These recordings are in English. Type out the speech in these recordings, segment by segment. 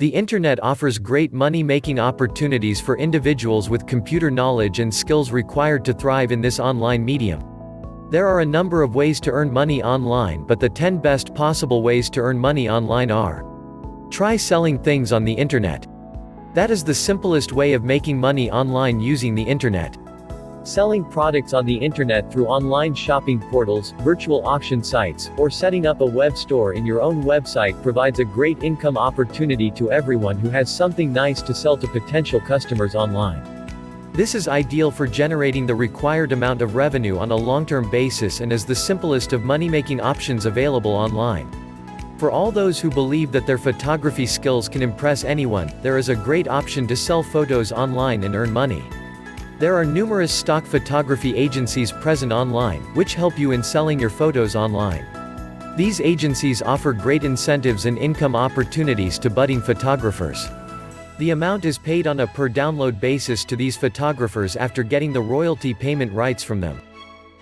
The internet offers great money-making opportunities for individuals with computer knowledge and skills required to thrive in this online medium. There are a number of ways to earn money online, but the 10 best possible ways to earn money online are: try selling things on the internet. That is the simplest way of making money online using the internet. Selling products on the internet through online shopping portals, virtual auction sites, or setting up a web store in your own website provides a great income opportunity to everyone who has something nice to sell to potential customers online. This is ideal for generating the required amount of revenue on a long-term basis and is the simplest of money-making options available online. For all those who believe that their photography skills can impress anyone, there is a great option to sell photos online and earn money. There are numerous stock photography agencies present online, which help you in selling your photos online. These agencies offer great incentives and income opportunities to budding photographers. The amount is paid on a per-download basis to these photographers after getting the royalty payment rights from them.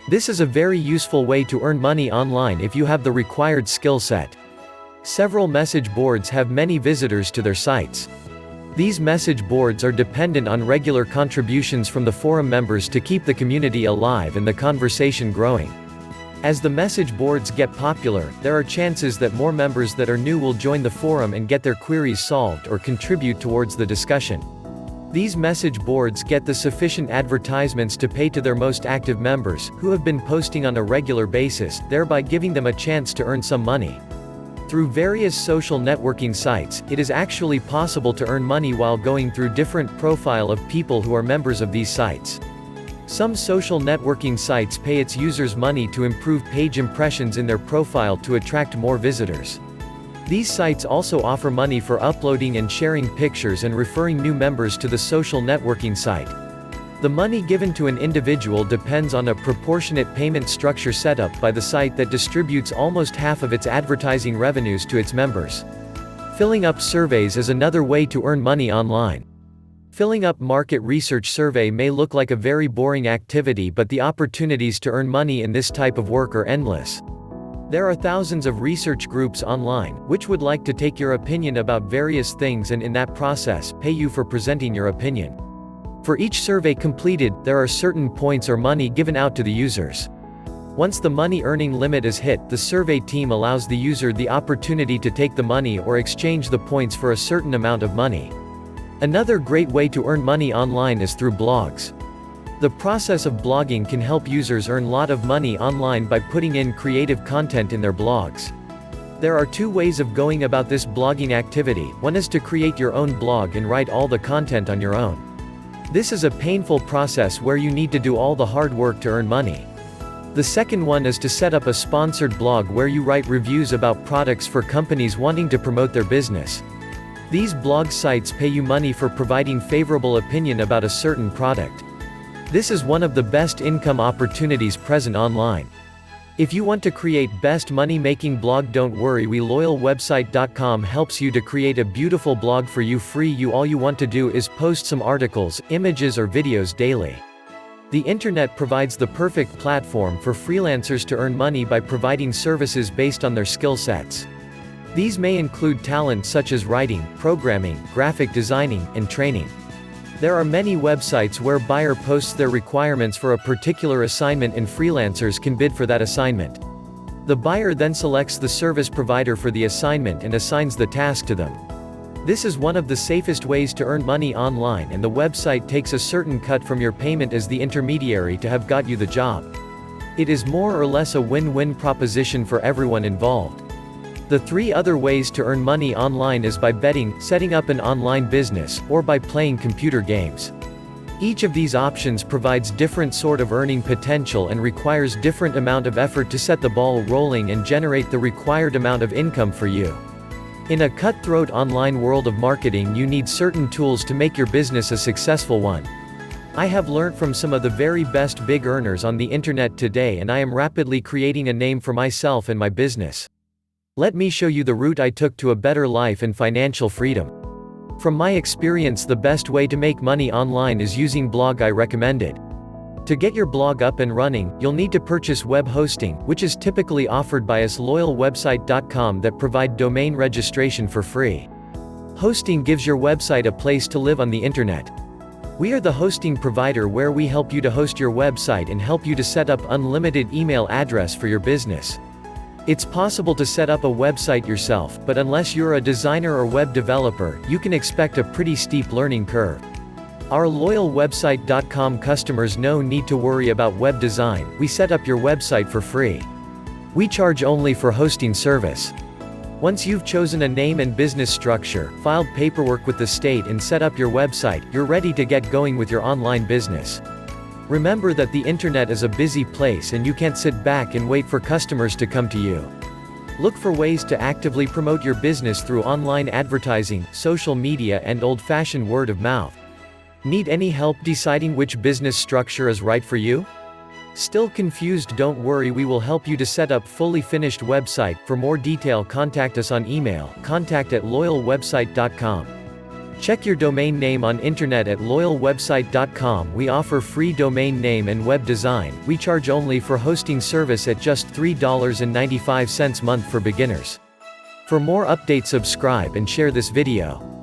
This is a very useful way to earn money online if you have the required skill set. Several message boards have many visitors to their sites. These message boards are dependent on regular contributions from the forum members to keep the community alive and the conversation growing. As the message boards get popular, there are chances that more members that are new will join the forum and get their queries solved or contribute towards the discussion. These message boards get the sufficient advertisements to pay to their most active members, who have been posting on a regular basis, thereby giving them a chance to earn some money. Through various social networking sites, it is actually possible to earn money while going through different profile of people who are members of these sites. Some social networking sites pay its users money to improve page impressions in their profile to attract more visitors. These sites also offer money for uploading and sharing pictures and referring new members to the social networking site. The money given to an individual depends on a proportionate payment structure set up by the site that distributes almost half of its advertising revenues to its members. Filling up surveys is another way to earn money online. Filling up market research survey may look like a very boring activity, but the opportunities to earn money in this type of work are endless. There are thousands of research groups online, which would like to take your opinion about various things and in that process, pay you for presenting your opinion. For each survey completed, there are certain points or money given out to the users. Once the money earning limit is hit, the survey team allows the user the opportunity to take the money or exchange the points for a certain amount of money. Another great way to earn money online is through blogs. The process of blogging can help users earn a lot of money online by putting in creative content in their blogs. There are two ways of going about this blogging activity. One is to create your own blog and write all the content on your own. This is a painful process where you need to do all the hard work to earn money. The second one is to set up a sponsored blog where you write reviews about products for companies wanting to promote their business. These blog sites pay you money for providing favorable opinion about a certain product. This is one of the best income opportunities present online. If you want to create best money-making blog, don't worry, WeLoyalWebsite.com helps you to create a beautiful blog for you free. All you want to do is post some articles, images or videos daily. The internet provides the perfect platform for freelancers to earn money by providing services based on their skill sets. These may include talents such as writing, programming, graphic designing, and training. There are many websites where buyer posts their requirements for a particular assignment and freelancers can bid for that assignment. The buyer then selects the service provider for the assignment and assigns the task to them. This is one of the safest ways to earn money online, and the website takes a certain cut from your payment as the intermediary to have got you the job. It is more or less a win-win proposition for everyone involved. The three other ways to earn money online is by betting, setting up an online business, or by playing computer games. Each of these options provides different sort of earning potential and requires different amount of effort to set the ball rolling and generate the required amount of income for you. In a cutthroat online world of marketing, you need certain tools to make your business a successful one. I have learned from some of the very best big earners on the internet today, and I am rapidly creating a name for myself and my business. Let me show you the route I took to a better life and financial freedom. From my experience, the best way to make money online is using blog. I recommend it. To get your blog up and running, you'll need to purchase web hosting, which is typically offered by us LoyalWebsite.com that provide domain registration for free. Hosting gives your website a place to live on the internet. We are the hosting provider where we help you to host your website and help you to set up unlimited email address for your business. It's possible to set up a website yourself, but unless you're a designer or web developer, you can expect a pretty steep learning curve. Our loyal Website.com customers no need to worry about web design, we set up your website for free. We charge only for hosting service. Once you've chosen a name and business structure, filed paperwork with the state and set up your website, you're ready to get going with your online business. Remember that the internet is a busy place and you can't sit back and wait for customers to come to you. Look for ways to actively promote your business through online advertising, social media and old-fashioned word of mouth. Need any help deciding which business structure is right for you? Still confused? Don't worry, we will help you to set up fully finished website. For more detail, contact us on email, contact@loyalwebsite.com. Check your domain name on internet at loyalwebsite.com. We offer free domain name and web design. We charge only for hosting service at just $3.95 month for beginners. For more updates, subscribe and share this video.